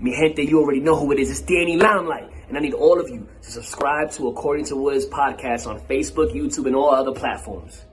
Mi gente, you already know who it is. It's Danny Limelight. And I need all of you to subscribe to According to Woods podcast on Facebook, YouTube, and all other platforms.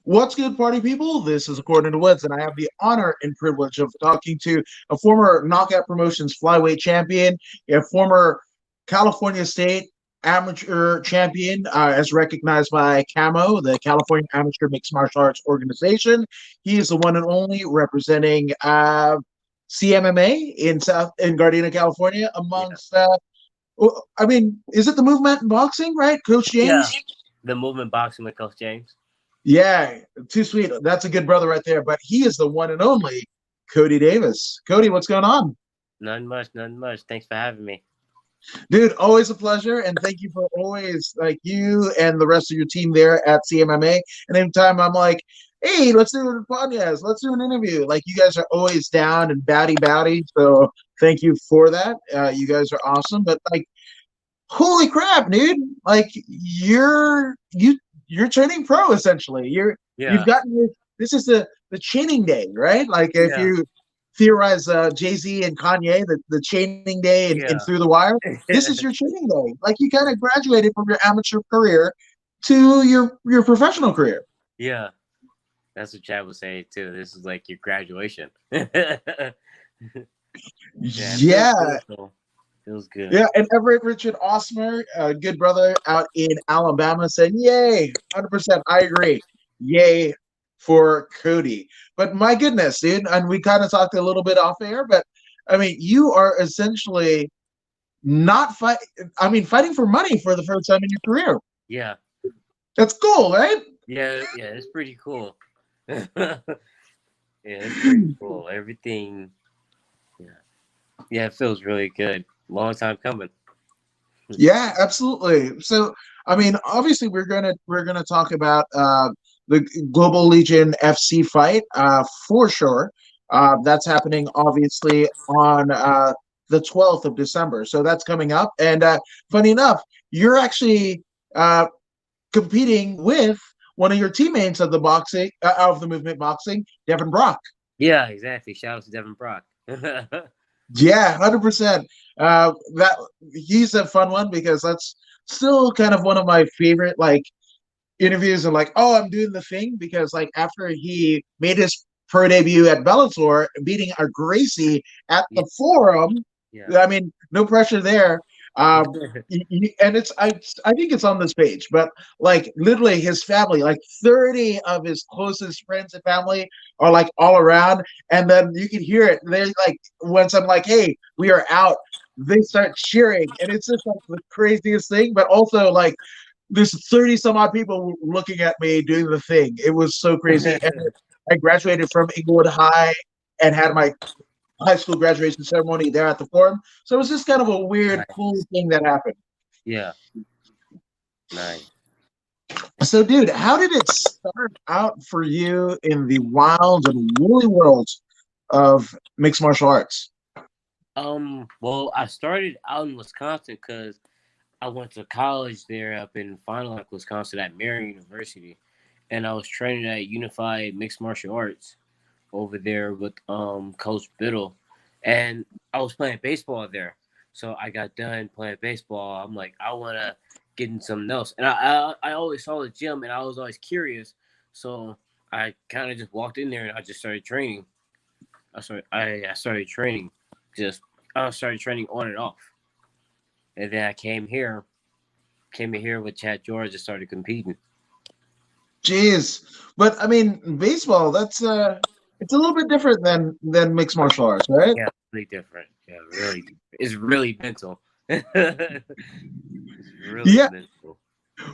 What's good, party people? This is According to Woods, and I have the honor and privilege of talking to a former Knockout Promotions flyweight champion, a former California State amateur champion, as recognized by CAMO, the California Amateur Mixed Martial Arts Organization. He is the one and only representing CMMA in Gardena, California, amongst. Is it the Movement in Boxing, right, Coach James? Yeah, the Movement Boxing with Coach James. Yeah, too sweet. That's a good brother right there. But he is the one and only Cody Davis. Cody, what's going on? Nothing much. Thanks for having me. Dude, always a pleasure. And thank you for always, like, you and the rest of your team there at CMMA. And every time I'm like, hey, let's do a podcast. Let's do an interview. Like, you guys are always down and batty. So thank you for that. You guys are awesome. But, like, holy crap, dude. Like, you're training pro essentially. You've gotten this is the chaining day, right? Like if you theorize Jay-Z and Kanye, the chaining day and Through the Wire, this is your chaining day. Like you kind of graduated from your amateur career to your professional career. Yeah, that's what Chad was saying too. This is like your graduation. Feels good. Yeah, and Everett Richard Osmer, a good brother out in Alabama, said, yay, 100%, I agree. Yay for Cody. But my goodness, dude, and we kind of talked a little bit off air, but, I mean, you are essentially fighting for money for the first time in your career. Yeah. That's cool, right? Yeah, it's pretty cool. It's pretty cool. Everything, it feels really good. Long time coming. Yeah, absolutely. So, I mean, obviously, we're gonna talk about the Global Legion FC fight for sure. That's happening obviously on the 12th of December. So that's coming up. And funny enough, you're actually competing with one of your teammates of the Movement Boxing, Devin Brock. Yeah, exactly. Shout out to Devin Brock. Yeah, 100%. That he's a fun one because that's still kind of one of my favorite like interviews and like, oh, I'm doing the thing because like after he made his pro debut at Bellator, beating our Gracie at the Forum. Yeah. I mean, no pressure there. And it's I think it's on this page, but like literally his family, like 30 of his closest friends and family are like all around, and then you can hear it. They're like, once I'm like, hey, we are out, they start cheering, and it's just like the craziest thing, but also like there's 30 some odd people looking at me doing the thing. It was so crazy. And I graduated from Inglewood High and had my high school graduation ceremony there at the Forum. So it was just kind of a weird, cool thing that happened. Yeah. Nice. So, dude, how did it start out for you in the wild and woolly world of mixed martial arts? Well, I started out in Wisconsin because I went to college there up in Fond du Lac, Wisconsin at Marion University. And I was training at Unified Mixed Martial Arts over there with Coach Biddle, and I was playing baseball there. So I got done playing baseball. I'm like, I want to get in something else. And I always saw the gym, and I was always curious. So I kind of just walked in there, and I just started training. I started training on and off. And then I came here with Chad George and started competing. Jeez. But I mean, baseball, that's it's a little bit different than mixed martial arts, right? Yeah, really different. Yeah, really. It's really mental. It's really mental.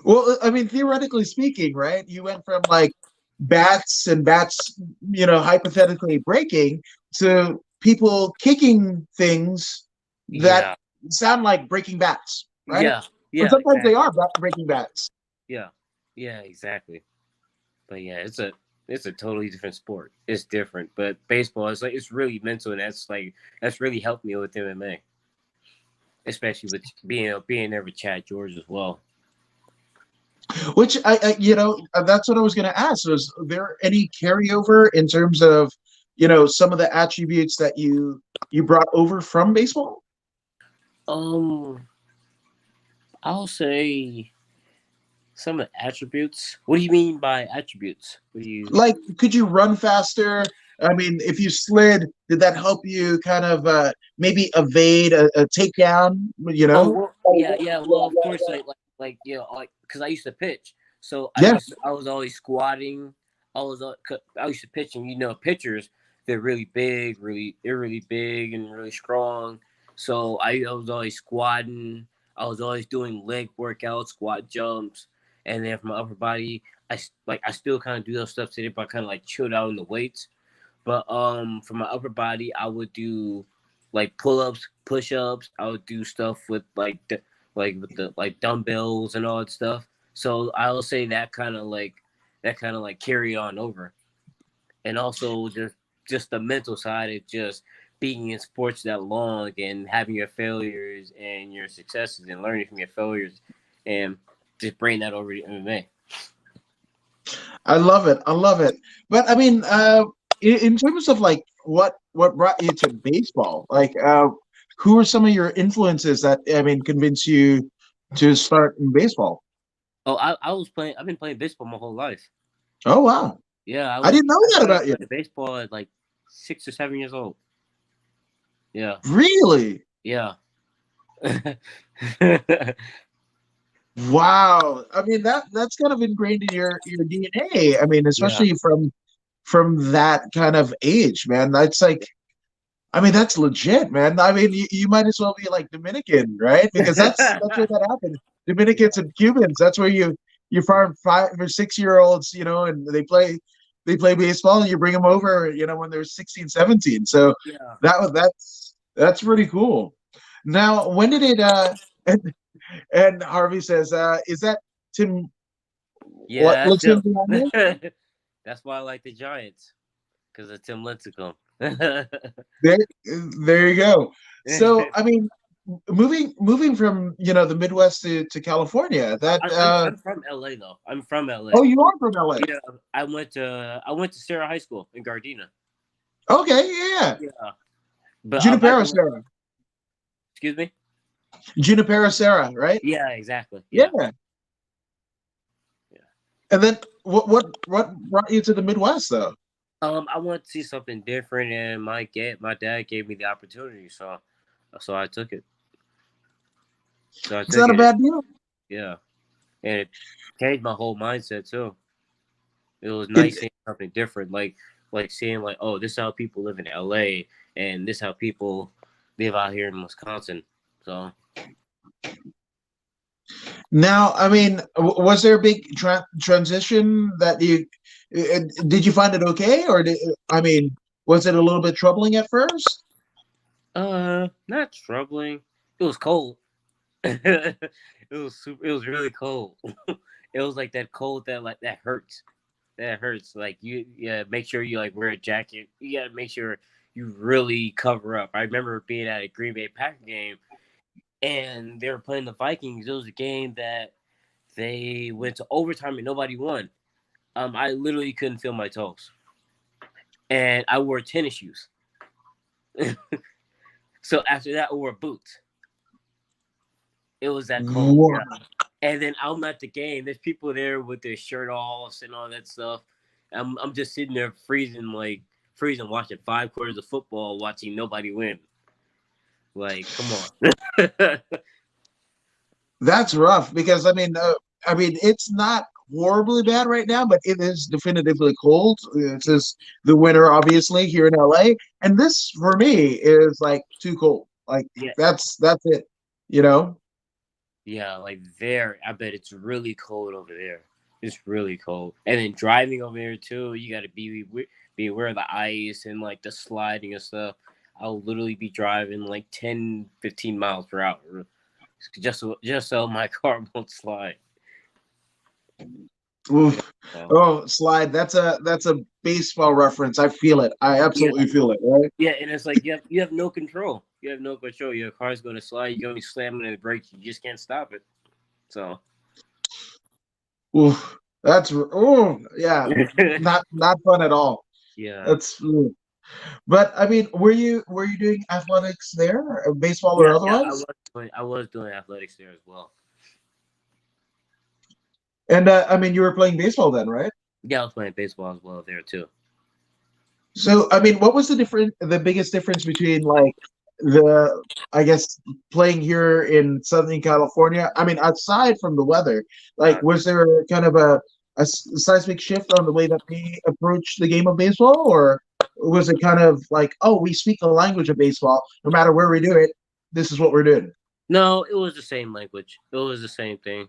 Well, I mean, theoretically speaking, right? You went from like bats, hypothetically breaking to people kicking things that sound like breaking bats, right? Yeah. But sometimes exactly. They are breaking bats. Yeah, exactly. But yeah, it's a totally different sport. It's different, but baseball is like it's really mental, and that's really helped me with MMA. especially with being there with Chad George as well. Which that's what I was going to ask. Was there any carryover in terms of, some of the attributes that you brought over from baseball? I'll say some of the attributes. What do you mean by attributes? What do you Like, could you run faster? I mean, if you slid, did that help you kind of maybe evade a takedown? Oh, well, yeah, yeah. Well, of course, because I used to pitch, so Yeah. I was always squatting. I used to pitch, and pitchers, they're really big and really strong. So I was always squatting. I was always doing leg workouts, squat jumps, and then for my upper body, I still kind of do those stuff today, but I kind of like chilled out in the weights. But for my upper body, I would do like pull-ups, push-ups. I would do stuff with with the dumbbells and all that stuff. So I will say that kind of like carry on over. And also just the mental side of just being in sports that long and having your failures and your successes and learning from your failures and just bring that over to MMA. I love it. I love it. But I mean, in terms of like what brought you to baseball, like who are some of your influences that convinced you to start in baseball? Oh, I've been playing baseball my whole life. Oh wow. Yeah, I didn't know I that started about you. playing baseball at like 6 or 7 years old. Yeah. Really? Yeah. Wow. I mean that's kind of ingrained in your DNA. I mean, Yeah. especially from that kind of age, man. That's like, I mean, that's legit, man. I mean, you might as well be like Dominican, right? Because that's where that happened. Dominicans and Cubans. That's where you farm 5 or 6 year olds, and they play baseball, and you bring them over, when they're 16, 17. So Yeah. that's pretty cool. Now, when did it? And Harvey says, "Is that Tim? Yeah, What's that's him behind there?" Tim. That's why I like the Giants because of Tim Lincecum. There, there you go. So, I mean, moving from the Midwest to California. That I'm from LA though. I'm from LA. Oh, you are from LA. Yeah, I went to Sarah High School in Gardena. Okay, yeah. Yeah, but I Junipero grew up. Serra. Excuse me. Junipero Serra, right? Yeah, exactly. Yeah. Yeah, yeah. And then what brought you to the Midwest though? I wanted to see something different, and my dad gave me the opportunity, so I took it. So I It's took not a it. bad deal. Yeah, and it changed my whole mindset too. It was It nice seeing something different, like seeing like, oh, this is how people live in LA, and this is how people live out here in Wisconsin. So Now, I mean, was there a big transition that did you find it okay, or was it a little bit troubling at first? not troubling. It was cold. It was super. It was really cold. It was like that cold that hurts. That hurts. Like yeah. Make sure you like wear a jacket. You gotta make sure you really cover up. I remember being at a Green Bay Packer game, and they were playing the Vikings. It was a game that they went to overtime and nobody won. I literally couldn't feel my toes, and I wore tennis shoes. So after that, I wore boots. It was that cold. Wow. Yeah. And then I'm at the game. There's people there with their shirt off and all that stuff. I'm just sitting there freezing, watching 5 quarters of football, watching nobody win. Like, come on. That's rough because it's not horribly bad right now, but it is definitively cold. It's just the winter, obviously, here in LA, and this for me is like too cold. Like Yeah. that's it, you know. Yeah, like there, I bet it's really cold over there. It's really cold. And then driving over there too, you got to be aware of the ice and like the sliding and stuff. I'll literally be driving like 10, 15 miles per hour just so my car won't slide. Oof. So, Oh, slide. That's a baseball reference. I feel it. I yeah, absolutely feel it. Right. yeah, and it's like you have no control. You have no control. Your car's going to slide. You're going to be slamming in the brakes. You just can't stop it. So, Oof. That's oh yeah. Not fun at all. yeah, That's but I mean, were you doing athletics there, baseball or yeah. otherwise? I was doing athletics there as well. And I mean, you were playing baseball then, right? Yeah, I was playing baseball as well there too. So I mean, what was the biggest difference between like the I guess playing here in Southern California? I mean, aside from the weather, like Uh, was there kind of a seismic shift on the way that we approach the game of baseball, or was it kind of like, oh, we speak the language of baseball, no matter where we do it, this is what we're doing? no, it was the same language. It was the same thing.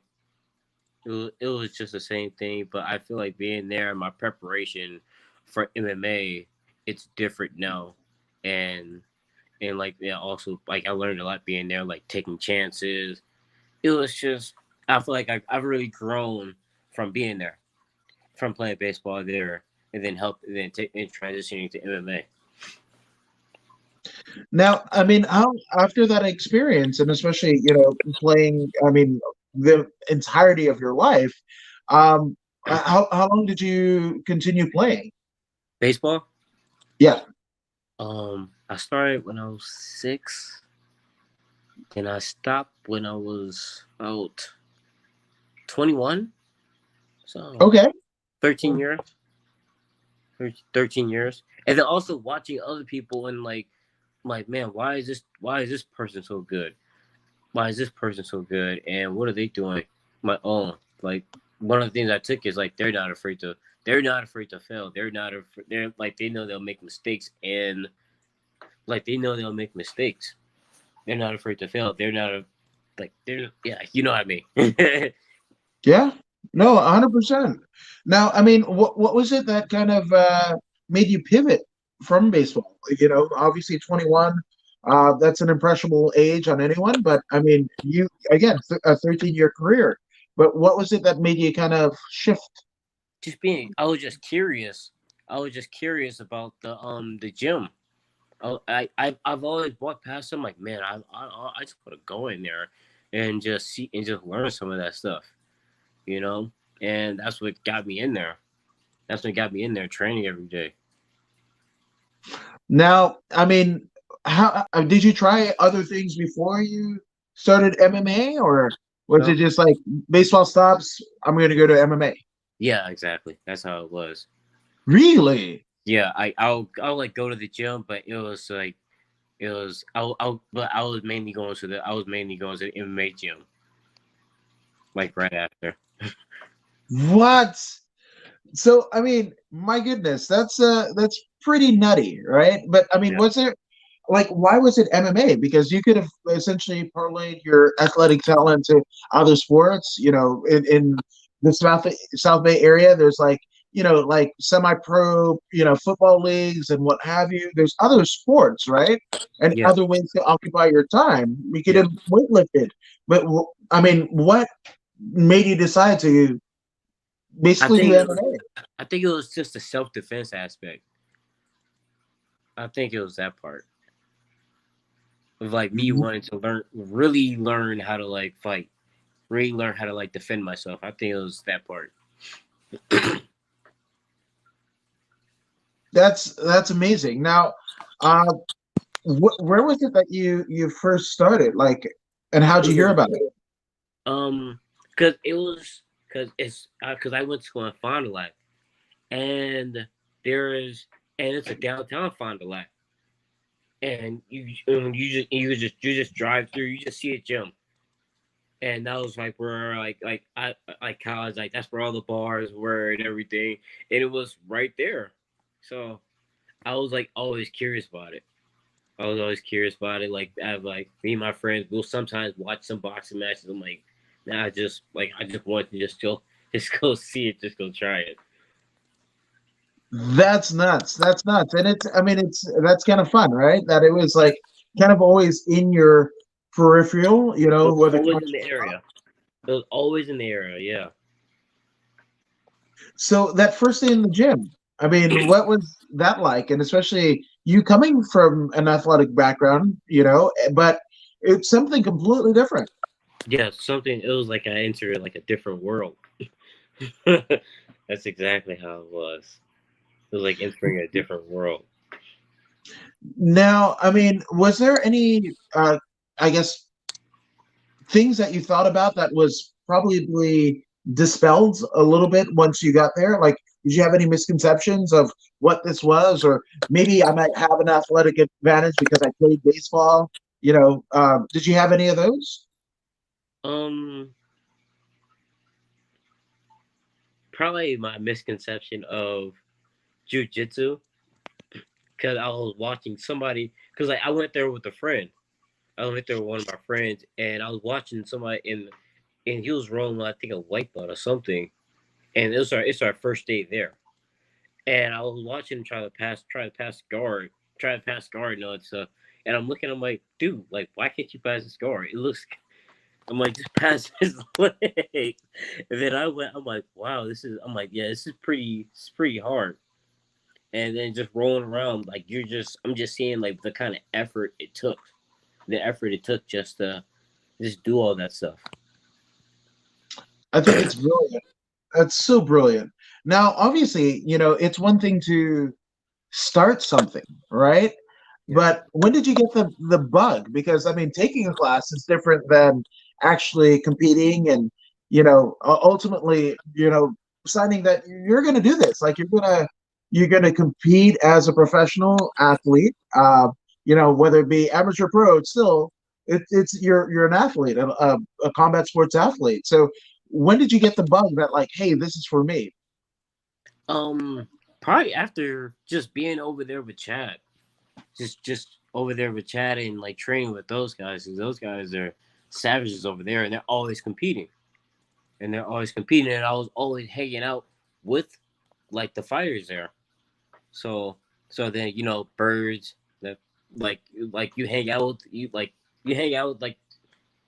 It was just the same thing. But I feel like being there, my preparation for MMA, it's different now, and like yeah, also like I learned a lot being there, like taking chances. It was just I feel like I've really grown from being there, from playing baseball there, and then and transitioning to MMA. Now, I mean, how after that experience, and especially playing, I mean, the entirety of your life, um, how long did you continue playing? Baseball. Yeah. I started when I was 6, and I stopped when I was about 21. So Okay. 13 years. 13 years, and then also watching other people and like man, why is this person so good? Why is this person so good? And what are they doing? My own like one of the things I took is like they're not afraid to fail. They're like they know they'll make mistakes, and like they know they'll make mistakes. They're not afraid to fail. They're yeah, you know what I mean. Yeah. No, 100%. Now, I mean, what was it that kind of made you pivot from baseball? Obviously 21, that's an impressionable age on anyone, but I mean, you again, a 13-year career. But what was it that made you kind of shift? Just being, I was just curious. I was just curious about the gym. I've always walked past them like, man, I just want to go in there and just see and just learn some of that stuff, you know. And that's what got me in there. That's what got me in there training every day. Now, I mean, how did you try other things before you started MMA, or was No, it just like baseball stops, I'm going to go to MMA? yeah, exactly. That's how it was. Really? Yeah, I'll like go to the gym, but it was like it was but I was mainly going to the MMA gym like right after. What? So, I mean, my goodness, that's pretty nutty, right? But I mean, Yeah, was there like why was it MMA? Because you could have essentially parlayed your athletic talent to other sports. In the South Bay area, there's like semi-pro, football leagues and what have you. There's other sports, right? And yeah, other ways to occupy your time. We could yeah. have weightlifted, but I mean, what made you decide to I basically do think it was, MMA? I think it was just the self defense aspect. I think it was that part of like me wanting to really learn how to like fight, really learn how to like defend myself. I think it was that part. That's amazing. Now, uh, where was it that you first started? Like, and how'd you hear about it? Um, cause it was cause I went to school in Fond du Lac, and there is and it's a downtown Fond du Lac, and you just drive through, you just see a gym, and that was like where I like college, like that's where all the bars were and everything, and it was right there, so I was like always curious about it. I was always curious about it. Like I have like me and my friends, we'll sometimes watch some boxing matches. I'm like, nah, I just want to just go see it, just go try it. That's nuts. That's nuts. And I mean, that's kind of fun, right? That it was like kind of always in your peripheral, It was whether always in conscious the or not. area. It was always in the area. Yeah. So that first day in the gym, I mean, what was that like? And especially you coming from an athletic background, but it's something completely different. Yeah, something. It was like I entered like a different world. That's exactly how it was. It was like entering a different world. Now, I mean, was there any, I guess, things that you thought about that was probably dispelled a little bit once you got there? Like, did you have any misconceptions of what this was, or maybe I might have an athletic advantage because I played baseball? Did you have any of those? Um, Probably my misconception of jujitsu because I was watching somebody because like I went there with a friend. I went there with one of my friends, and I was watching somebody and he was rolling I think a white belt or something, and it's our first day there, and I was watching him try to pass guard and all that stuff, and I'm looking, I'm like, dude, like why can't you pass this guard? It looks I'm like, just pass his leg. And then I'm like, wow, I'm like, yeah, it's pretty hard. And then just rolling around, like I'm just seeing like the effort it took just to just do all that stuff. I think it's brilliant. That's so brilliant. Now, obviously, it's one thing to start something, right? Yeah. But when did you get the bug? Because I mean, taking a class is different than actually competing, and ultimately, deciding that you're going to do this. Like you're gonna compete as a professional athlete. Whether it be amateur, pro, it's still it's you're an athlete, a combat sports athlete. So when did you get the bug that like, hey, this is for me? Um, Probably after just being over there with Chad, just over there with Chad and like training with those guys, because those guys are savages over there, and they're always competing, and I was always hanging out with like the fighters there. So then birds that like you hang out with, like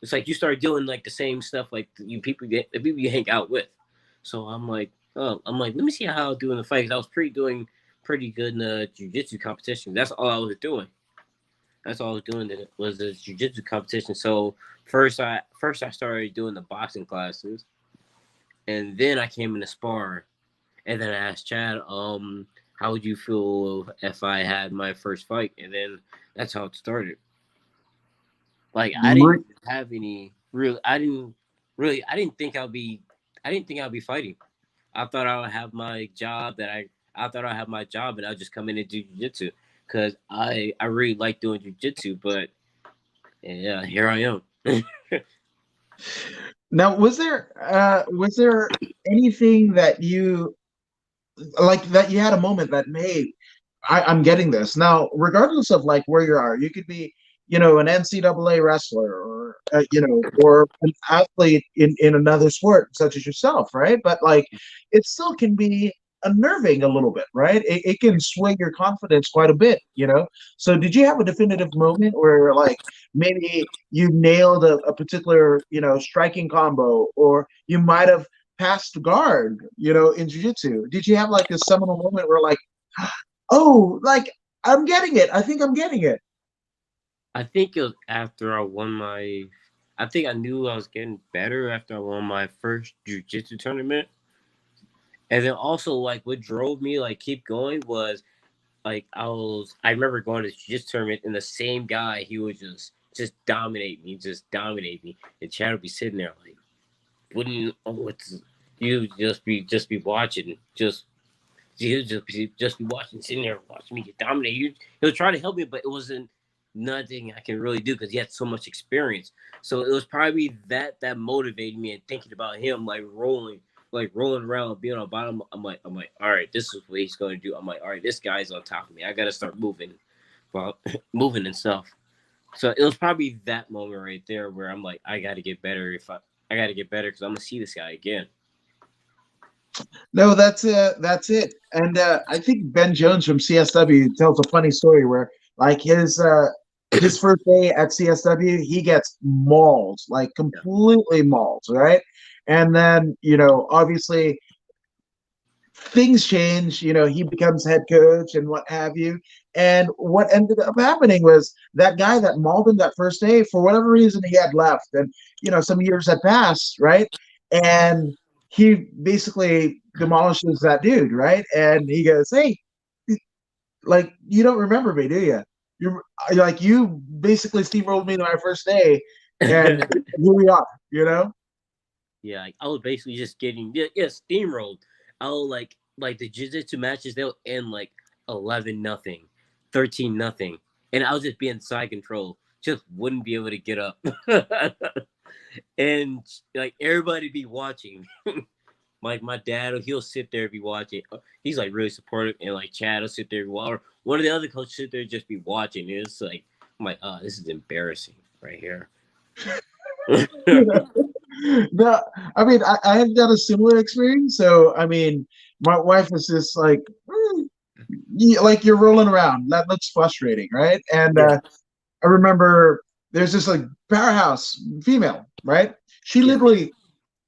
it's like you start doing like the same stuff like the people you hang out with. So I'm like, let me see how I'll do in the fight. 'Cause I was doing pretty good in the jujitsu competition. That's all I was doing. That's all I was doing. That was the jujitsu competition. So first I started doing the boxing classes, and then I came in the spar, and then I asked Chad, how would you feel if I had my first fight? And then that's how it started. Like I didn't think I didn't think I'd be fighting. I thought I would have my job I thought I'd have my job and I'd just come in and do jujitsu because I really like doing jujitsu, but yeah, here I am. Now, was there anything that you like that you had a moment that made I'm getting this now, regardless of like where you are. You could be, an NCAA wrestler, or or an athlete in another sport such as yourself, right? But like, it still can be unnerving a little bit, right? It can sway your confidence quite a bit. So, did you have a definitive moment where like maybe you nailed a particular striking combo, or you might have passed guard, in jiu-jitsu? Did you have like a seminal moment where like, oh, like I'm getting it. I think I'm getting it. I think it was after I think I knew I was getting better after I won my first jujitsu tournament. And then also like what drove me like keep going was like I remember going to the jiu-jitsu tournament and the same guy, he would just dominate me. And Chad would be sitting there like, wouldn't oh what's you just be watching, just be watching, sitting there watching me get dominated. He was trying to help me, but it wasn't nothing I can really do because he had so much experience. So it was probably that motivated me and thinking about him like rolling around, being on bottom. I'm like, all right, this is what he's going to do. I'm like, all right, this guy's on top of me. I got to start moving, well, moving and stuff. So it was probably that moment right there where I'm like, I got to get better. I got to get better because I'm gonna see this guy again. No, that's it. And I think Ben Jones from CSW tells a funny story where like his first day at CSW, he gets mauled, like Yeah. completely mauled, right? And then, obviously things change. He becomes head coach and what have you. And what ended up happening was that guy that mauled him that first day, for whatever reason, he had left. And, some years had passed, right? And he basically demolishes that dude, right? And he goes, hey, like, you don't remember me, do you? You're like, you basically steamrolled me to my first day, and here we are, Yeah, like, I was basically just getting steamrolled. I'll like the jiu-jitsu matches, they'll end like 11-0, 13-0, and I'll just be in side control, just wouldn't be able to get up. And like everybody be watching. Like my dad, he'll sit there and be watching. He's like really supportive, and like Chad will sit there or one of the other coaches sit there and just be watching. And it's like, I'm like, oh, this is embarrassing right here. No, I mean, I had got a similar experience. So, I mean, my wife was just like, like you're rolling around. That looks frustrating, right? And Yeah. I remember there's this like powerhouse female, right? She literally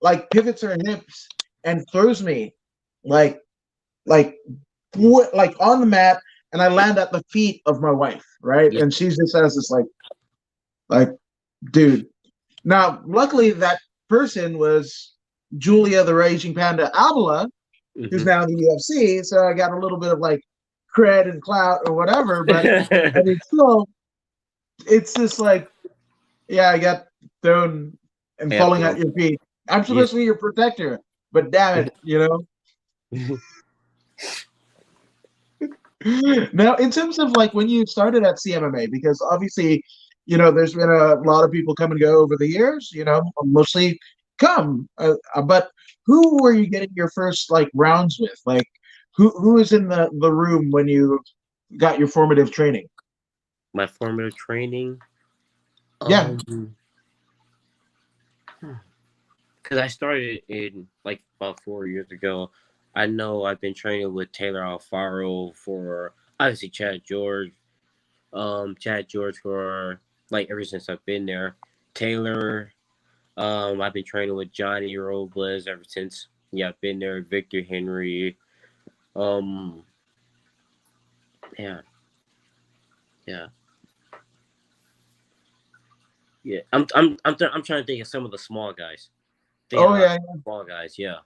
like pivots her hips and throws me like on the mat, and I land at the feet of my wife, right? Yeah. And she just has this like, dude. Now, luckily, that person was Julia the Raging Panda Avila, who's now in the UFC. So I got a little bit of like cred and clout or whatever. But I mean, still, it's just like, yeah, I got thrown and falling at your feet. I'm supposed to be your protector, but damn it, Now, in terms of like when you started at CMMA, because obviously, there's been a lot of people come and go over the years, mostly come. But who were you getting your first like rounds with? Like, who was in the room when you got your formative training? My formative training? Yeah. Because I started in like about 4 years ago. I know I've been training with Taylor Alfaro for obviously Chad George for like ever since I've been there. Taylor, I've been training with Johnny Robles ever since I've been there. Victor Henry, yeah. I'm trying to think of some of the small guys. Small guys, yeah.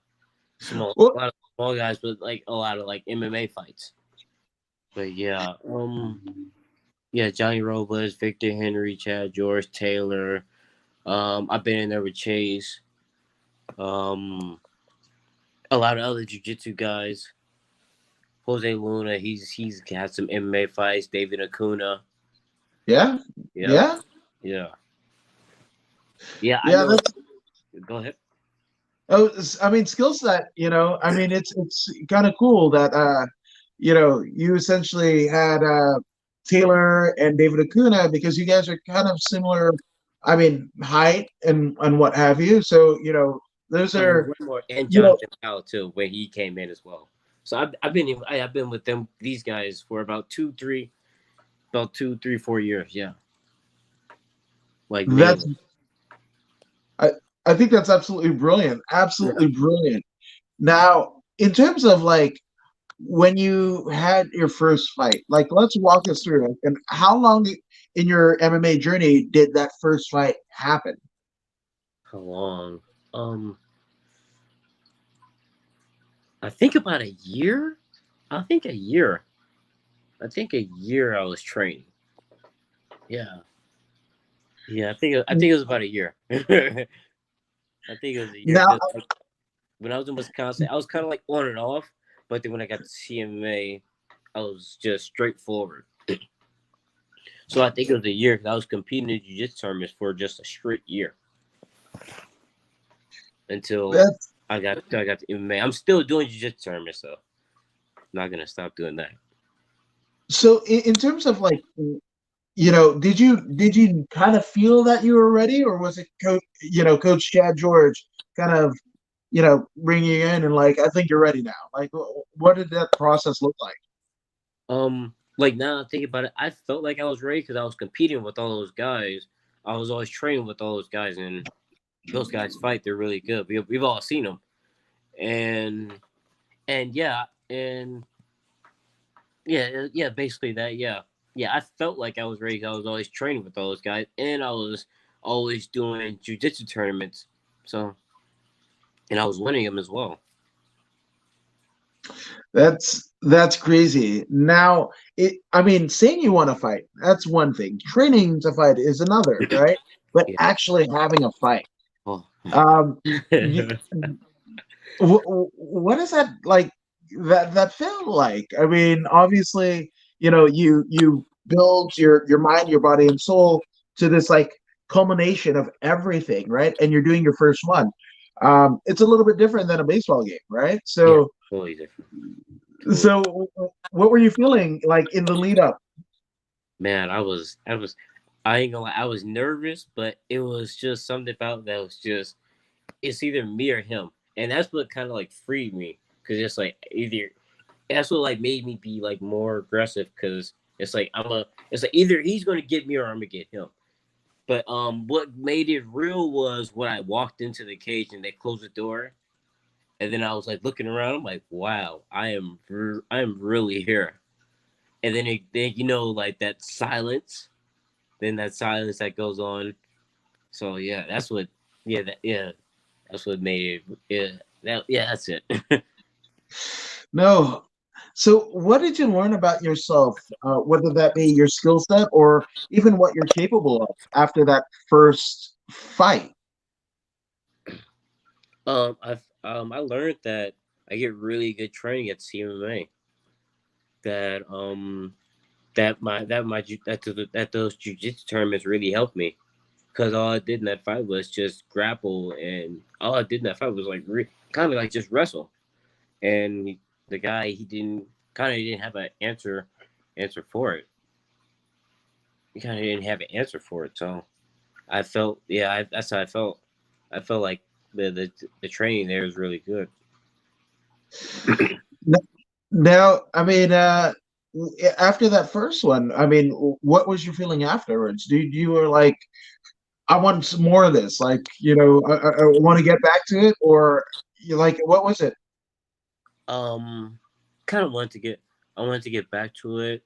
A lot of small guys, but like a lot of like MMA fights. But yeah, Johnny Robles, Victor Henry, Chad George, Taylor. I've been in there with Chase. A lot of other jiu-jitsu guys. Jose Luna, he's had some MMA fights. David Acuna. Yeah. Go ahead. Oh, I mean, skill set. I mean, it's kind of cool that you essentially had Taylor and David Acuna because you guys are kind of similar. I mean, height and what have you. So those are and Jonathan Powell too when he came in as well. So I've been with these guys for about 2, 3, 4 years. Yeah. Like that's. I think that's absolutely brilliant. Absolutely brilliant. Now, in terms of like when you had your first fight, like let's walk us through it. And how long in your MMA journey did that first fight happen? How long? I think about a year. I think a year I was training. Yeah. I think it was about a year. I think it was a year. Now, when I was in Wisconsin, I was kind of like on and off, but then when I got to CMMA, I was just straightforward. So I think it was a year because I was competing in jiu-jitsu tournaments for just a straight year until I got to MMA. I'm still doing jiu-jitsu tournaments, so I'm not gonna stop doing that. So in terms of like, did you kind of feel that you were ready, or was it Coach Chad George kind of bringing you in and like, I think you're ready now? Like, what did that process look like? Like now I think about it, I felt like I was ready because I was competing with all those guys. I was always training with all those guys, and those guys fight. They're really good. We've all seen them, and and basically that. Yeah, I felt like I was ready. I was always training with those guys, and I was always doing jiu-jitsu tournaments. So, and I was winning them as well. That's crazy. Now, I mean, saying you want to fight, that's one thing. Training to fight is another, right? But Yeah. actually having a fight, Oh. um, you, what is that like? That feel like? I mean, obviously, you build your mind, your body, and soul to this like culmination of everything, right? And you're doing your first one. It's a little bit different than a baseball game, right? Yeah, So, totally different. Totally. so what were you feeling like in the lead up? Man, I ain't gonna lie, I was nervous, but it was just something about that was just, it's either me or him. And that's what kind of like freed me. Cause it's like that's what like made me be like more aggressive. Cause it's like either he's going to get me or I'm going to get him. But what made it real was when I walked into the cage and they closed the door. And then I was like looking around. I'm like, wow, I am really here. And then like that silence, then that silence that goes on. So yeah, that's what made it. That's it. No. So, what did you learn about yourself, whether that be your skill set or even what you're capable of after that first fight? I learned that I get really good training at CMMA. That that those jujitsu tournaments really helped me, because all I did in that fight was just grapple, and all I did in that fight was like kind of like just wrestle. And the guy, he didn't have an answer for it. He kind of didn't have an answer for it. So I felt, that's how I felt. I felt like the training there was really good. Now, I mean, after that first one, I mean, what was your feeling afterwards? You were like, I want some more of this, like, I want to get back to it, or you like, what was it? Um, kind of I wanted to get back to it.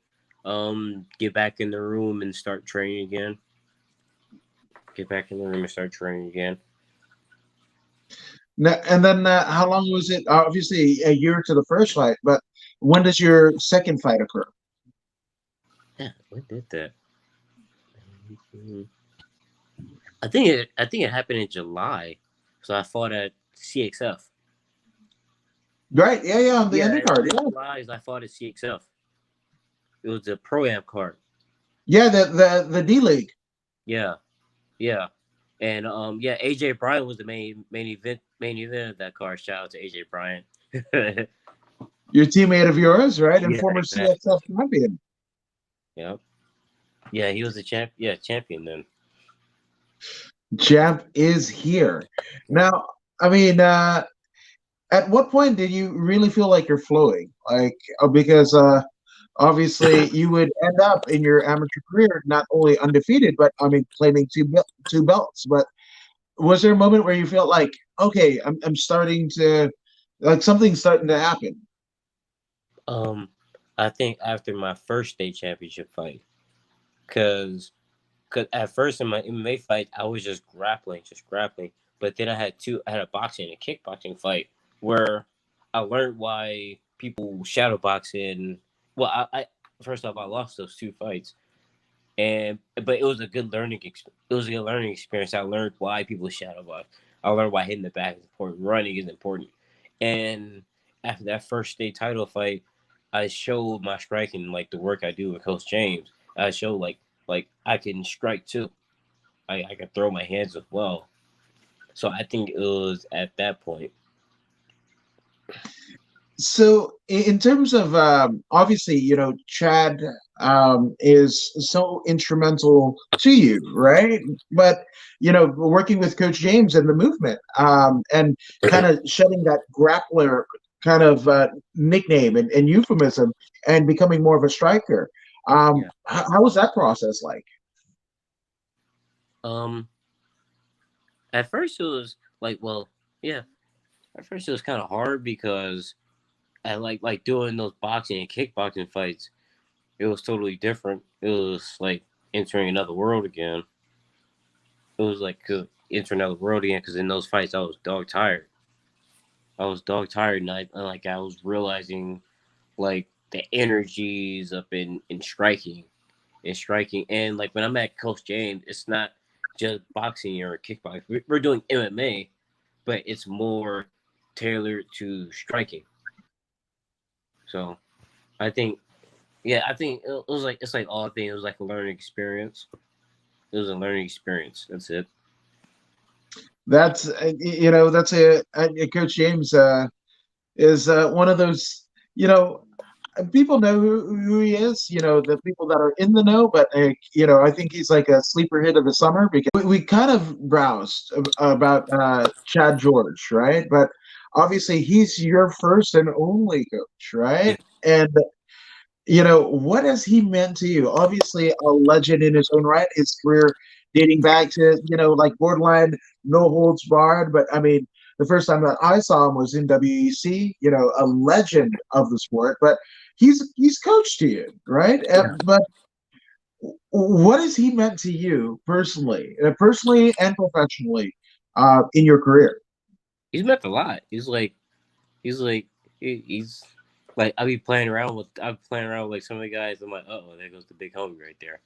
Get back in the room and start training again. Get back in the room and start training again. Now, and then how long was it? Obviously, a year to the first fight, but when does your second fight occur? Yeah, when did that? I think it happened in July. So I fought at CXF. Right, yeah, on the Yeah, it undercard, was yeah. July. I fought at CXF. It was a pro am card. Yeah, the D League. Yeah, yeah, and AJ Bryant was the main event of that card. Shout out to AJ Bryant. Your teammate of yours, right? And Yeah, former exactly. CXF champion. Yeah, yeah, he was a champion then. Champ is here. Now, I mean, at what point did you really feel like you're flowing? Like, because obviously you would end up in your amateur career not only undefeated, but I mean, claiming two belts. But was there a moment where you felt like, okay, I'm starting to, like something's starting to happen? Um, I think after my first state championship fight, because at first in my MMA fight I was just grappling, but then I had a boxing and kickboxing fight where I learned why people shadow box in. Well, I first off, I lost those two fights, but it was a good it was a good learning experience. I learned why people shadow box. I learned why hitting the back is important, running is important, and after that first state title fight, I showed my striking, like the work I do with Coach James. I showed like I can strike too. I can throw my hands as well. So I think it was at that point. So, in terms of obviously, Chad is so instrumental to you, right? But working with Coach James and the movement, and kind of shedding that grappler kind of nickname and euphemism, and becoming more of a striker. Yeah. How was that process like? Um. At first it was like, well, yeah. At first it was kind of hard because I like doing those boxing and kickboxing fights. It was totally different. It was like entering another world again. It was like entering another world again because in those fights I was dog tired. I was dog tired, and I was realizing like the energies up in striking, and like when I'm at Coach James, it's not just boxing or kickboxing. We're doing MMA, but it's more tailored to striking. So I think, I think it was like it's like all things. It was like a learning experience. It was a learning experience. That's it. That's that's a Coach James is one of those people know who he is. The people that are in the know, but I think he's like a sleeper hit of the summer because we kind of browsed about Chad George, right? But obviously he's your first and only coach, right? And what has he meant to you? Obviously, a legend in his own right. His career dating back to, like borderline no holds barred. But I mean, the first time that I saw him was in WEC, a legend of the sport. But he's coached to you, right? But what has he meant to you personally and professionally, in your career? He's meant a lot. He's he's like I'm playing around with like some of the guys. I'm like, oh, there goes the big homie right there.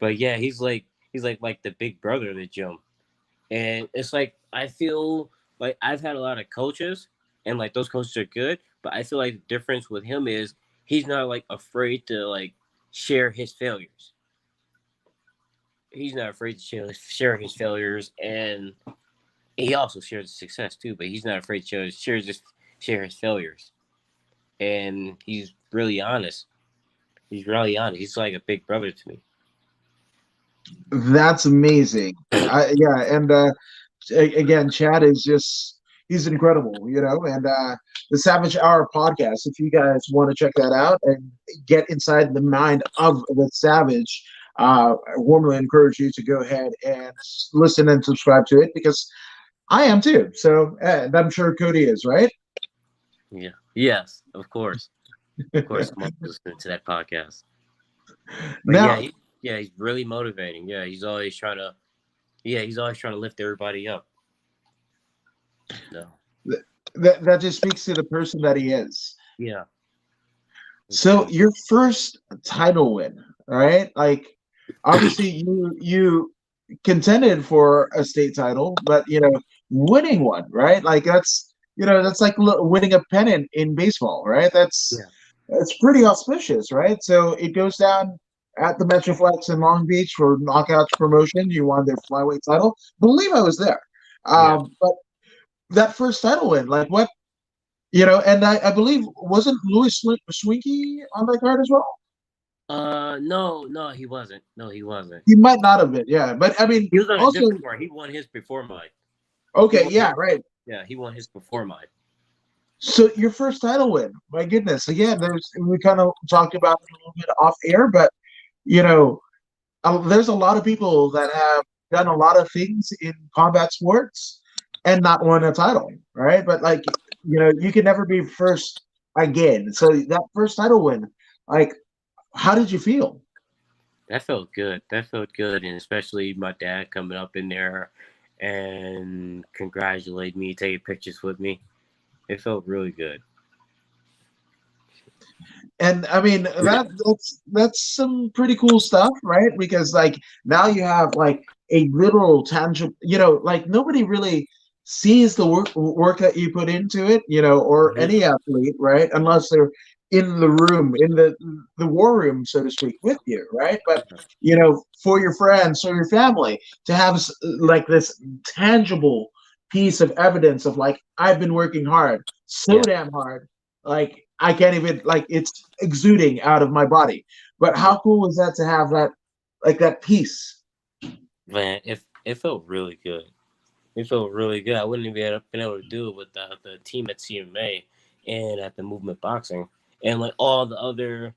But yeah, he's like the big brother of the gym, and it's like I feel like I've had a lot of coaches, and like those coaches are good, but I feel like the difference with him is he's not like afraid to like share his failures. He's not afraid to share his failures, and he also shares his success too. But he's not afraid to share his failures, and he's really honest. He's really honest. He's like a big brother to me. That's amazing. Yeah, and again, Chad is he's incredible, and the Savage Hour podcast, if you guys want to check that out and get inside the mind of the Savage, I warmly encourage you to go ahead and listen and subscribe to it because I am too. So, and I'm sure Cody is, right? Yeah. Yes, of course. Of course, I'm listening to that podcast. But now, he's really motivating. Yeah, he's always trying to lift everybody up. No. that just speaks to the person that he is. Yeah. So your first title win, right? Like, obviously you contended for a state title, but winning one, right? Like that's like winning a pennant in baseball, right? That's pretty auspicious, right? So it goes down at the Metroflex in Long Beach for Knockouts promotion. You won their flyweight title. I believe I was there. But that first title win, like what, and I believe wasn't Louis Swinky on that card as well? No, he wasn't. No, he wasn't. He might not have been, yeah. But I mean, he was on also, a different card. He won his before mine. Okay, yeah, right. Yeah, he won his before mine. So your first title win, my goodness. Again, we kind of talked about it a little bit off air, but there's a lot of people that have done a lot of things in combat sports and not won a title, right? But like, you can never be first again. So that first title win, like, how did you feel? That felt good. And especially my dad coming up in there and congratulate me, taking pictures with me. It felt really good. And I mean that's some pretty cool stuff, right? Because like now you have like a literal tangible, like nobody really sees the work that you put into it, or any athlete, right? Unless they're in the room, in the war room, so to speak, with you, right? But for your friends or your family to have like this tangible piece of evidence of like I've been working hard, damn hard, like I can't even, like, it's exuding out of my body. But how cool is that to have that, like, that piece? Man, it felt really good. It felt really good. I wouldn't even have been able to do it with the team at CMMA and at the Movement Boxing. And, like, all the other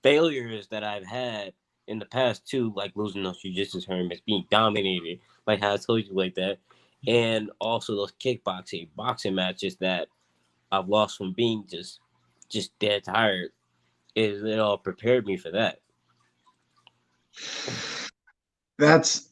failures that I've had in the past, too, like losing those jiu-jitsu tournaments, being dominated, like how I told you like that. And also those boxing matches that I've lost from being just just dead tired. It all prepared me for that. That's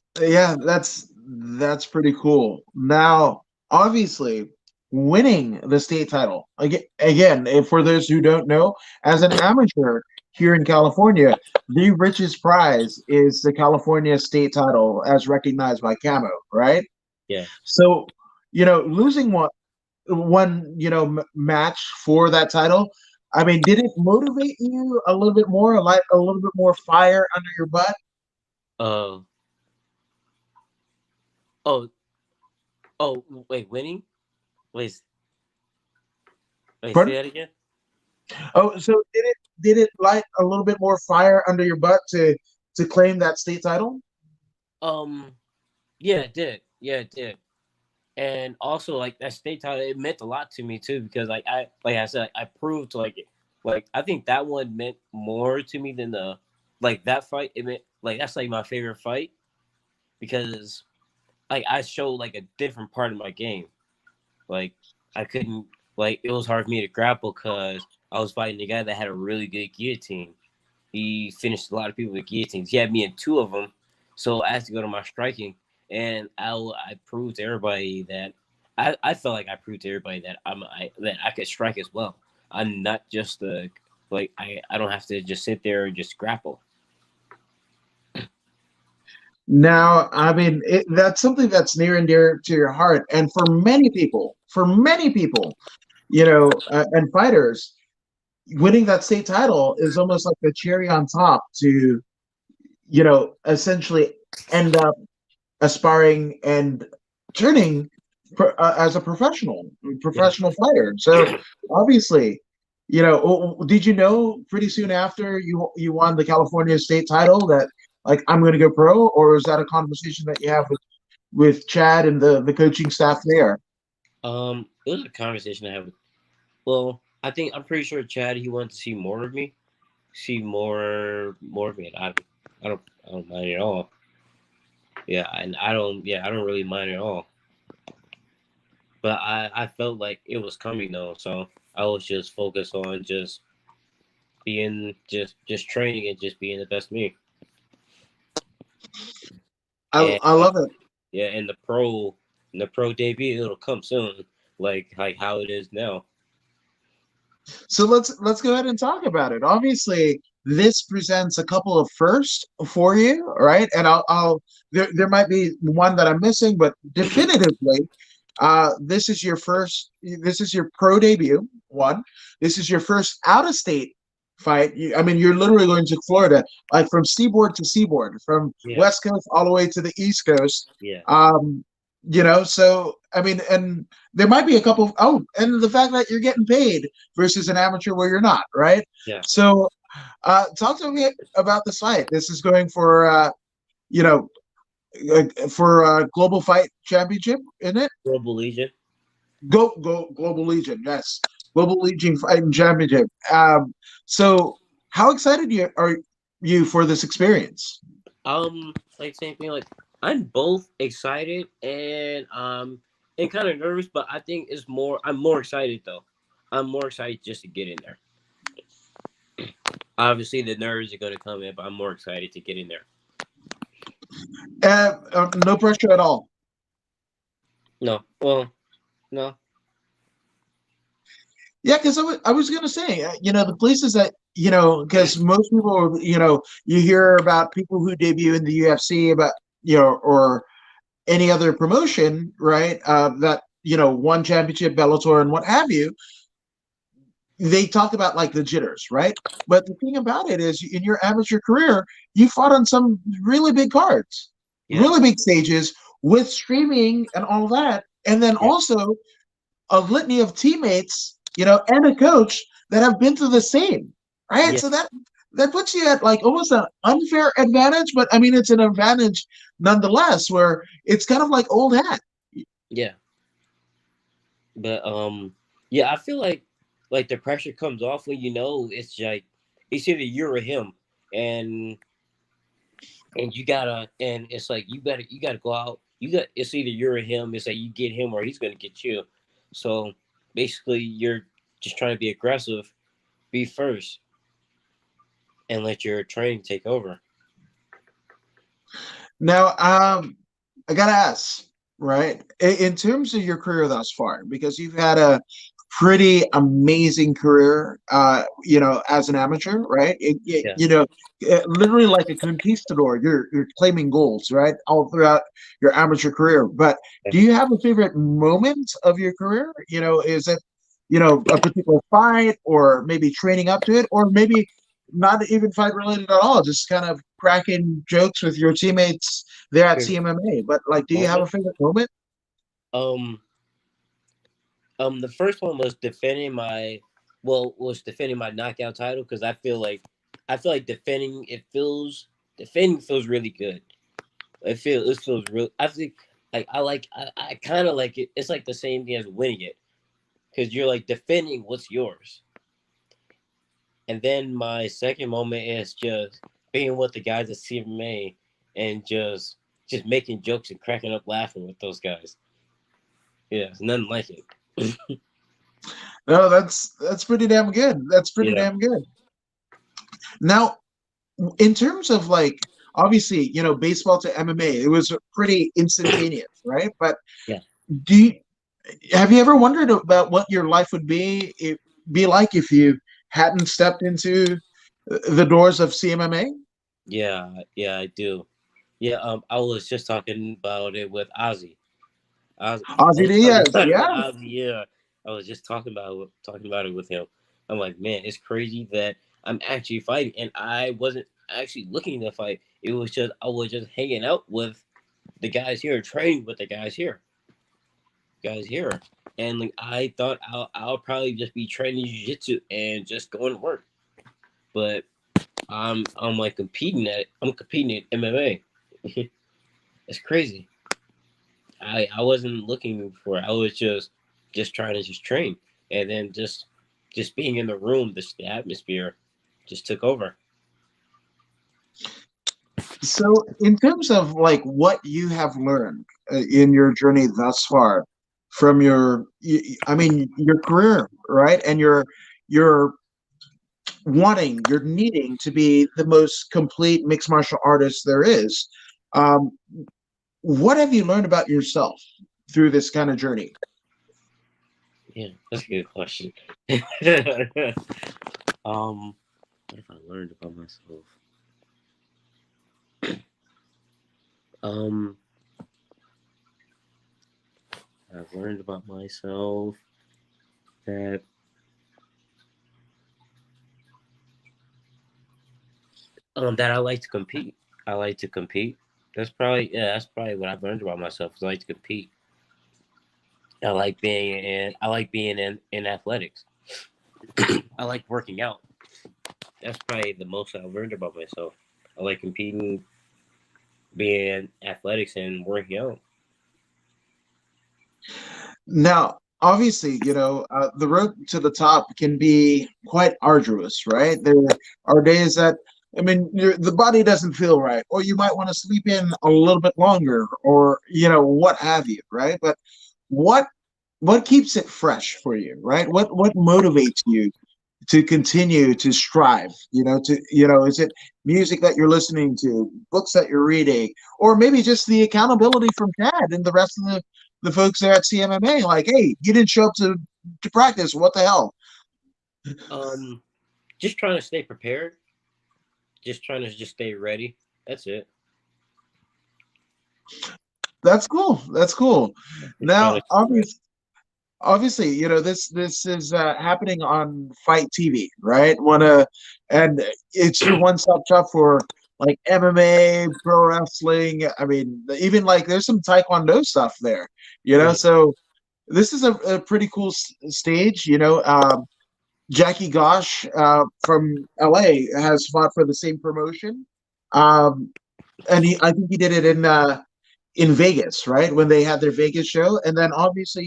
pretty cool. Now, obviously, winning the state title again, if for those who don't know, as an amateur here in California, the richest prize is the California state title, as recognized by Camo, right? Yeah. So, losing one match for that title. I mean, did it motivate you a little bit more, like a little bit more fire under your butt? Uh. Oh. Oh. Wait. Winning. Wait. Wait. Say Pardon? that again. Oh, so did it light a little bit more fire under your butt to claim that state title? Yeah, it did. Yeah, it did. And also, like that state title, it meant a lot to me too because, like I said, I proved like I think that one meant more to me than that fight. It meant like that's like my favorite fight because like I showed like a different part of my game. Like I couldn't it was hard for me to grapple because I was fighting a guy that had a really good guillotine. He finished a lot of people with guillotines. He had me in two of them, so I had to go to my striking, and I proved to everybody that I felt like I proved to everybody that that I could strike as well. I'm not just I don't have to just sit there and just grapple. Now, I mean, that's something that's near and dear to your heart, and for many people, and fighters, winning that state title is almost like the cherry on top to, essentially end up aspiring and turning as a professional fighter. So obviously, did you know pretty soon after you won the California state title that like I'm going to go pro, or is that a conversation that you have with Chad and the coaching staff there? It was a conversation I had with. Well, I'm pretty sure Chad he wanted to see more of me, see more of me. And I don't mind at all. Yeah, and I don't really mind at all. But I felt like it was coming though, so I was just focused on just being just training and just being the best me. And I love it. yeah, and the pro debut it'll come soon, like how it is now. So let's go ahead and talk about it. Obviously, this presents a couple of firsts for you, right? And I'll there might be one that I'm missing, but definitively, this is your first. This is your pro debut. One. This is your first out of state fight. I mean, you're literally going to Florida, like from seaboard to seaboard, from Yeah. West Coast all the way to the East Coast. Yeah. So I mean, and there might be a couple. And the fact that you're getting paid versus an amateur where you're not, right? Yeah. So, talk to me about this fight. This is going for, for Global Fight Championship, isn't it? Global Legion. Go Global Legion, yes, Global Legion Fighting Championship. So how excited are you for this experience? Like same thing. Like I'm both excited and kind of nervous, but I think I'm more excited though. I'm more excited just to get in there. Obviously, the nerves are going to come in, but I'm more excited to get in there. No pressure at all. No, well, no. Yeah, because I was gonna say, the places that because most people, you hear about people who debut in the UFC about or any other promotion, right? That won championship, Bellator, and what have you. They talk about like the jitters, right? But the thing about it is, in your amateur career, you fought on some really big cards, really big stages with streaming and all that, and then also a litany of teammates, and a coach that have been through the same, right? Yeah. So that puts you at like almost an unfair advantage, but I mean it's an advantage nonetheless, where it's kind of like old hat. Yeah. But yeah, I feel like the pressure comes off when it's like it's either you or him, and you gotta, and it's like you gotta go out. It's either you or him. It's like you get him or he's gonna get you. So basically, you're just trying to be aggressive, be first and let your training take over. Now, I gotta ask, right? In terms of your career thus far, because you've had a pretty amazing career, as an amateur, right? Yeah. Literally like a conquistador. You're claiming goals, right, all throughout your amateur career. But do you have a favorite moment of your career? Is it, a particular fight, or maybe training up to it, or maybe not even fight related at all, just kind of cracking jokes with your teammates there at Favorite CMMA. But like, do you have a moment? favorite moment? Um, the first one was defending my knockout title because I feel like defending feels really good. It feels real. I think I kind of like it. It's like the same thing as winning it because you're like defending what's yours. And then my second moment is just being with the guys at CMMA and just making jokes and cracking up laughing with those guys. Yeah, it's nothing like it. No, that's pretty damn good. That's pretty Yeah. damn good. Now, in terms of like, obviously, baseball to MMA, it was pretty instantaneous, right? But Yeah. do you, have you ever wondered about what your life would be like if you hadn't stepped into the doors of CMMA? Yeah, I do. Yeah, I was just talking about it with Ozzy. I Ozzy was talking Diaz, about it with yeah. Ozzy. Yeah, I was just talking about it with him. I'm like, man, it's crazy that I'm actually fighting, and I wasn't actually looking to fight. It was just I was just hanging out with the guys here, training with the guys here, and like I thought I'll probably just be training jiu-jitsu and just going to work, but I'm like competing at MMA. It's crazy. I wasn't looking for it. I was just trying to just train, and then just being in the room, the atmosphere, just took over. So, in terms of like what you have learned in your journey thus far from your career, right? And your you're needing to be the most complete mixed martial artist there is. Um, what have you learned about yourself through this kind of journey? Yeah, that's a good question. What have I learned about myself? Um, I've learned about myself that that I like to compete. I like to compete. That's probably what I've learned about myself. Is I like to compete. I like being in athletics. I like working out. That's probably the most I've learned about myself. I like competing, being in athletics, and working out. Now, obviously, the road to the top can be quite arduous, right? There are days that, I mean, the body doesn't feel right, or you might want to sleep in a little bit longer, or what have you, right? But what what keeps it fresh for you, right? What motivates you to continue to strive? Is it music that you're listening to, books that you're reading, or maybe just the accountability from Chad and the rest of the folks there at CMMA? Like, hey, you didn't show up to practice. What the hell? Um, just trying to stay prepared. Just trying to just stay ready. That's it. That's cool. That's cool. Just trying Now, to stay ready. obviously, this is happening on Fight TV, right? And it's your one-stop shop for like MMA, pro wrestling. I mean, even like there's some Taekwondo stuff there, Mhm. So this is a pretty cool stage. Jackie Gosh from LA has fought for the same promotion, um, and I think he did it in Vegas, right? When they had their Vegas show. And then obviously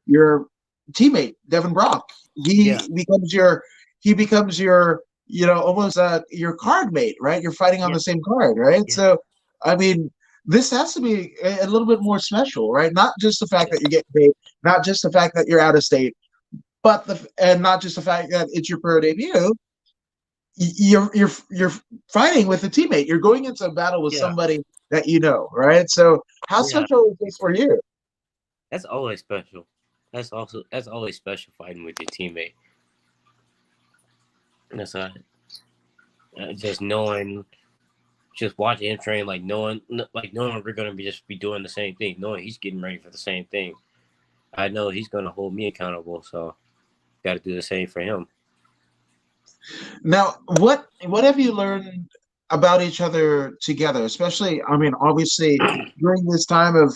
your teammate, Devin Brock, Yeah, he becomes your, almost your card mate, right? You're fighting on yeah, the same card, right? yeah, So, I mean, this has to be a little bit more special, right? Not just the fact yeah. that you get paid, not just the fact that you're out of state, but and not just the fact that it's your pro debut. You're fighting with a teammate. You're going into a battle with Yeah, somebody that you know, right? So how yeah. special is this for you? That's always special. That's always special fighting with your teammate. That's just knowing, just watching him train, knowing we're gonna be doing the same thing, knowing he's getting ready for the same thing. I know he's gonna hold me accountable, so got to do the same for him. Now, what have you learned about each other together? Especially, I mean, obviously during this time of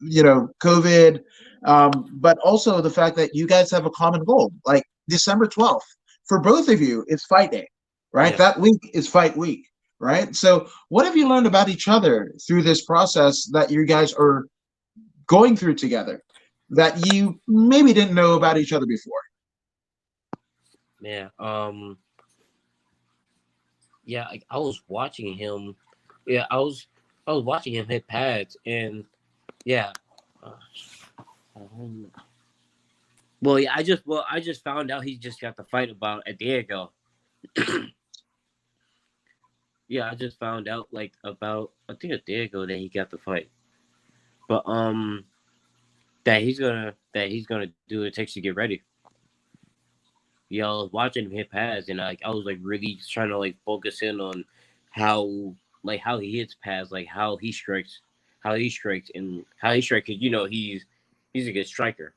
COVID, but also the fact that you guys have a common goal, like December 12th for both of you is fight day, right? Yeah. That week is fight week, right? So, what have you learned about each other through this process that you guys are going through together that you maybe didn't know about each other before? Yeah. Yeah. I was watching him. Yeah, I was watching him hit pads, and yeah. Well, yeah. I just found out he just got the fight about a day ago. Yeah, I just found out about I think a day ago that he got the fight. But that he's gonna do what it takes to get ready. Yeah, I was watching him hit pads, and I was really trying to focus in on how how he hits pads, and how he strikes. 'Cause, he's a good striker,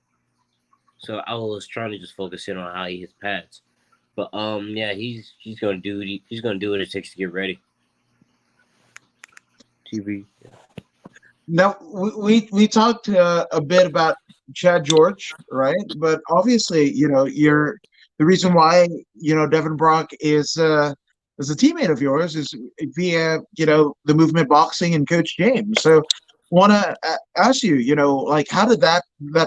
so I was trying to just focus in on how he hits pads. But yeah, he's gonna do what it takes to get ready. TV. Now we talked a bit about Chad George, right? But obviously, you're the reason why Devin Brock is a teammate of yours is via the movement boxing and Coach James. So, want to ask you, like how did that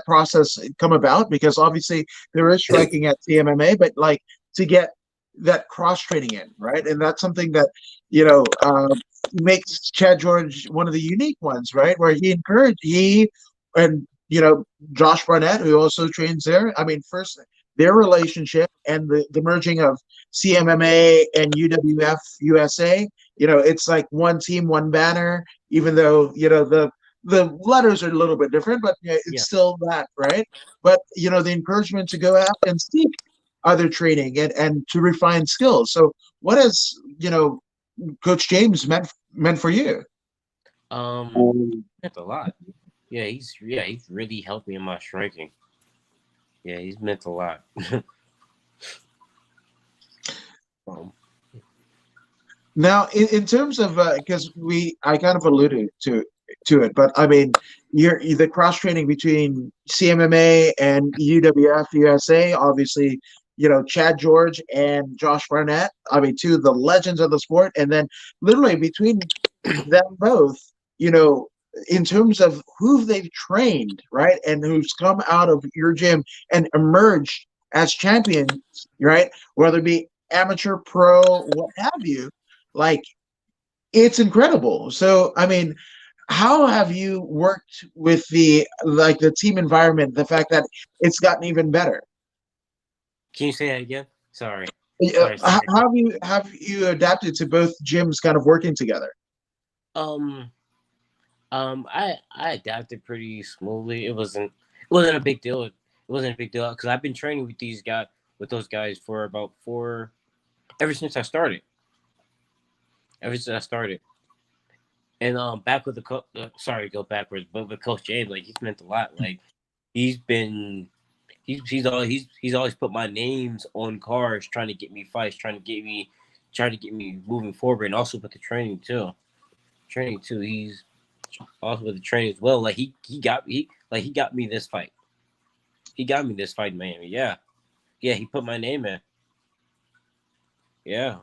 process come about? Because obviously there is striking at CMMA, but like to get that cross training in, right? And that's something that you know. Makes Chad George one of the unique ones, right? Where he and Josh Barnett, who also trains there. I mean, first their relationship and the merging of CMMA and UWF USA. It's like one team, one banner. Even though the letters are a little bit different, but it's Yeah. still that, right? But the encouragement to go out and seek other training and to refine skills. So, what has Coach James meant for you? Meant a lot. He's really helped me in my striking. Yeah, he's meant a lot. Now, in terms of because I kind of alluded to it, but I mean, you're the cross training between CMMA and UWF USA. Obviously, Chad George and Josh Barnett. I mean, two of the legends of the sport, and then literally between them both, in terms of who they've trained, right, and who's come out of your gym and emerged as champions, right, whether it be amateur, pro, what have you, like it's incredible. So, I mean, how have you worked with the team environment, the fact that it's gotten even better? Can you say that again? Sorry. Sorry. How have you adapted to both gyms kind of working together? Um. I adapted pretty smoothly. It wasn't a big deal. It wasn't a big deal because I've been training with those guys for about ever since I started. Ever since I started, and back with sorry to go backwards, but with Coach James, he's meant a lot. He's been he's always put my names on cards, trying to get me fights, trying to get me moving forward, and also with the training too. He's also with the training as well. He got me this fight. He got me this fight in Miami. Yeah. Yeah, he put my name in. Yeah.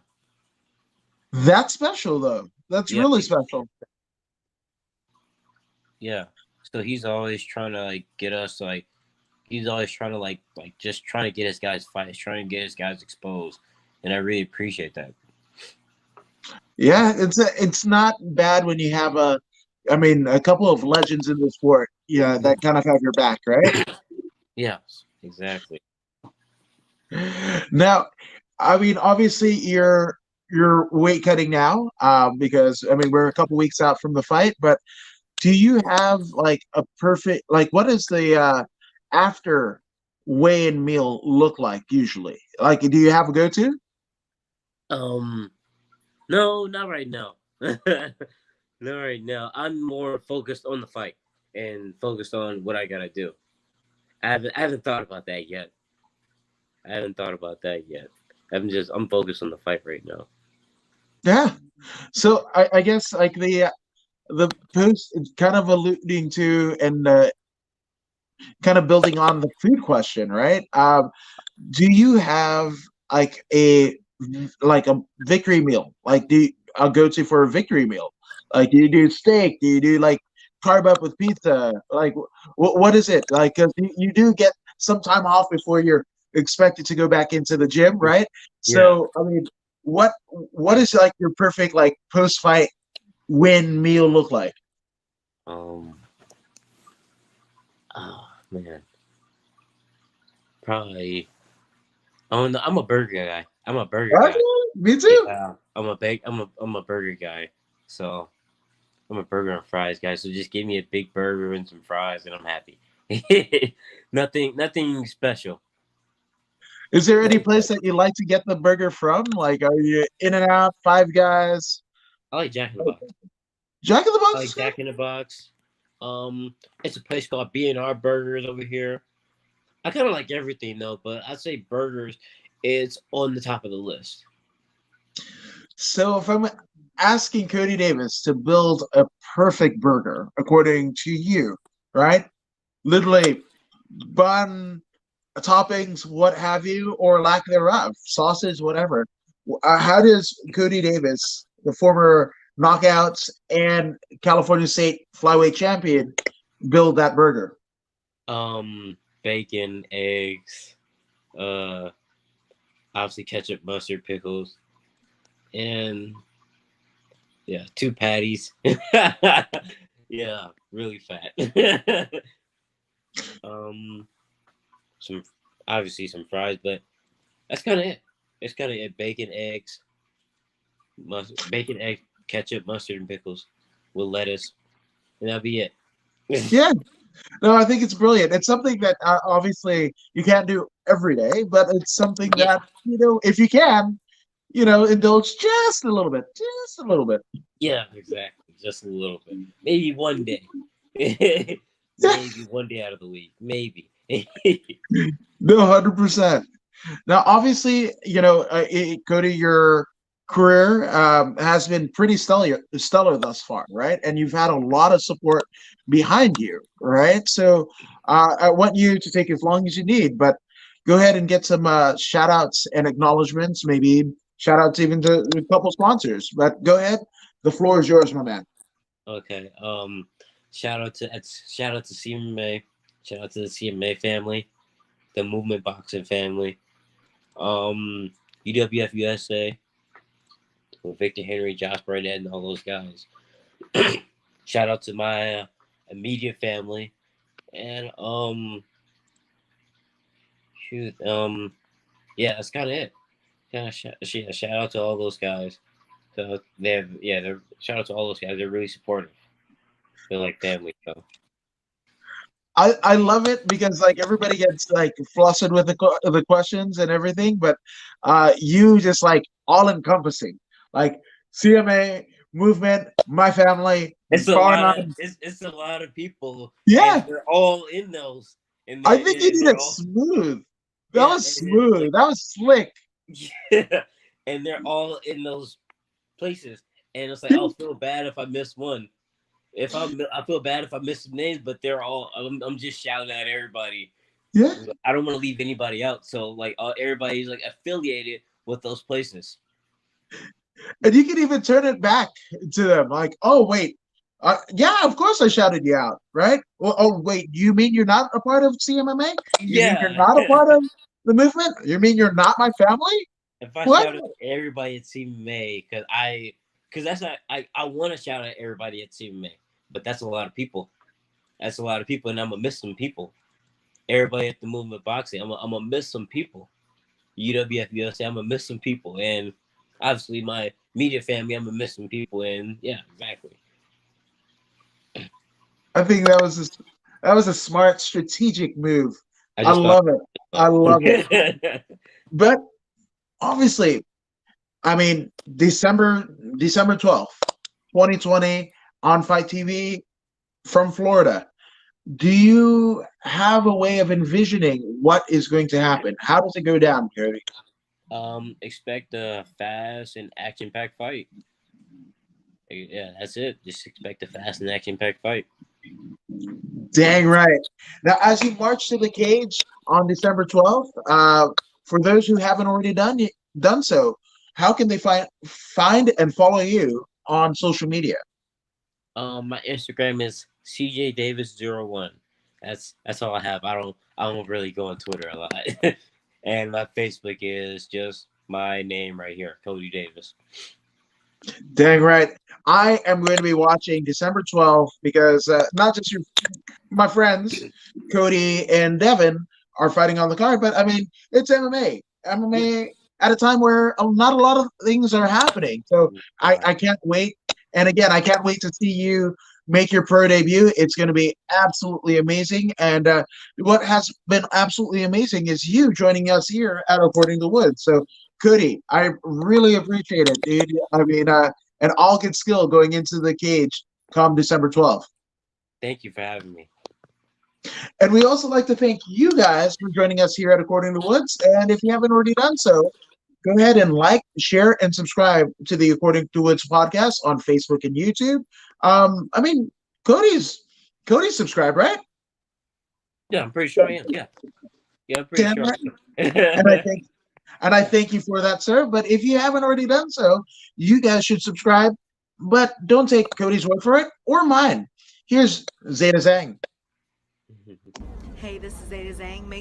That's special, though. That's Yeah. really special. Yeah. So he's always trying to get us he's always trying to just trying to get his guys fights, trying to get his guys exposed. And I really appreciate that. Yeah, it's not bad when you have a couple of legends in the sport, yeah, that kind of have your back, right? Yes, exactly. Now, I mean, obviously you're weight cutting now, because I mean we're a couple weeks out from the fight. But do you have like a perfect like what is the after weigh-in meal look like usually? Like, do you have a go-to? Um, no, not right now. Not right now. I'm more focused on the fight and focused on what I gotta do. I haven't thought about that yet. I haven't thought about that yet. I'm focused on the fight right now. Yeah. So I guess like the post is kind of alluding to and kind of building on the food question, right? Do you have like a victory meal? Like, do you, a go to for a victory meal? Like, do you do steak? Do you do like carb up with pizza? Like, what is it like? Because you do get some time off before you're expected to go back into the gym, right? Yeah. So, I mean, what is like your perfect like post fight win meal look like? Um. Oh man, probably. Oh no, I'm a burger guy. I'm a burger Okay, guy. me too. Yeah, I'm a burger guy. So I'm a burger and fries guy. So just give me a big burger and some fries, and I'm happy. Nothing special. Is there any Nothing place that special. you like to get the burger from? Like, are you In and Out, Five Guys? I like Jack in the Box. Jack in the I Box is like good. Jack in the Box. It's a place called B&R Burgers over here. I kind of like everything though, but I'd say burgers is on the top of the list. So if I'm asking Cody Davis to build a perfect burger according to you, right? Literally bun, toppings, what have you, or lack thereof, sausage, whatever. How does Cody Davis, the former knockouts and California State flyweight champion, build that burger? Bacon, eggs, uh, obviously ketchup, mustard, pickles, and yeah, two patties. Yeah, really fat. um, some obviously some fries, but that's kind of it. It's kind of it. Bacon, eggs, bacon, egg, ketchup, mustard, and pickles with lettuce, and that'll be it. Yeah, no, I think it's brilliant. It's something that obviously you can't do every day, but it's something Yeah, that, if you can, indulge just a little bit, just a little bit. yeah, exactly. Just a little bit. Maybe one day. Maybe one day out of the week. Maybe. No, 100%. Now, obviously, Cody, your career has been pretty stellar thus far, right? And you've had a lot of support behind you, right? So I want you to take as long as you need, but go ahead and get some shout outs and acknowledgments, maybe shout outs even to a couple sponsors. But go ahead. The floor is yours, my man. Okay. Shout out to CMMA. Shout out to the CMMA family, the Movement Boxing family. UWF USA with Victor Henry, Josh Burnett, and all those guys. Shout out to my immediate family and shoot yeah, that's kind of it. Kind of shout out to all those guys. So they're shout out to all those guys. They're really supportive. They're like family. So I love it because like everybody gets like flustered with the questions and everything, but you just like all encompassing, like CMA movement, my family, it's a far lot of on. it's a lot of people, and Yeah, they're all in those, and I think you did they're it all smooth. That yeah, was and it's like smooth. That was slick. yeah, and they're all in those places, and it's like I'll feel bad if I miss one. I feel bad if I miss some names, but they're all. I'm just shouting at everybody. Yeah, I don't want to leave anybody out, so like everybody's like affiliated with those places. and you can even turn it back to them, like, oh wait, yeah, of course I shouted you out, right? Well, oh wait, you mean you're not a part of CMMA? You mean you're Yeah. not a part of the movement? You mean you're not my family? If I What? shout at everybody at CMA, because that's not I want to shout at everybody at CMA, but that's a lot of people. That's a lot of people, and I'm gonna miss some people. Everybody at the movement boxing, I'm gonna miss some people. UWF USA, I'm gonna miss some people, and obviously my media family, I'm gonna miss some people, and yeah, exactly. I think that was a smart strategic move. I I just thought. love it. I love it. But obviously, I mean, December 12th, 2020, on Fight TV from Florida. Do you have a way of envisioning what is going to happen? How does it go down, Cody? Expect a fast and action-packed fight. Yeah, that's it. Just expect a fast and action-packed fight. Dang right. Now, as you march to the cage on December 12th, for those who haven't already done so, how can they find and follow you on social media? My Instagram is CJDavis01. That's all I have. I don't really go on Twitter a lot. And my Facebook is just my name right here, Cody Davis. Dang right. I am going to be watching December 12th because not just my friends, Cody and Devin, are fighting on the card, but I mean, it's MMA. MMA at a time where not a lot of things are happening. So I can't wait. And again, I can't wait to see you make your pro debut. It's going to be absolutely amazing. And what has been absolutely amazing is you joining us here at According to Woods. So, Cody, I really appreciate it, dude. I mean, an all good skill going into the cage come December 12th. Thank you for having me. And we also like to thank you guys for joining us here at According to Woods. And if you haven't already done so, go ahead and like, share, and subscribe to the According to Woods podcast on Facebook and YouTube. I mean, Cody's subscribed, right? Yeah, I'm pretty sure I am. Yeah, I'm pretty Damn sure. right. And I thank you for that, sir. But if you haven't already done so, you guys should subscribe. But don't take Cody's word for it or mine. Here's Zeta Zhang. Hey, this is Zeta Zhang.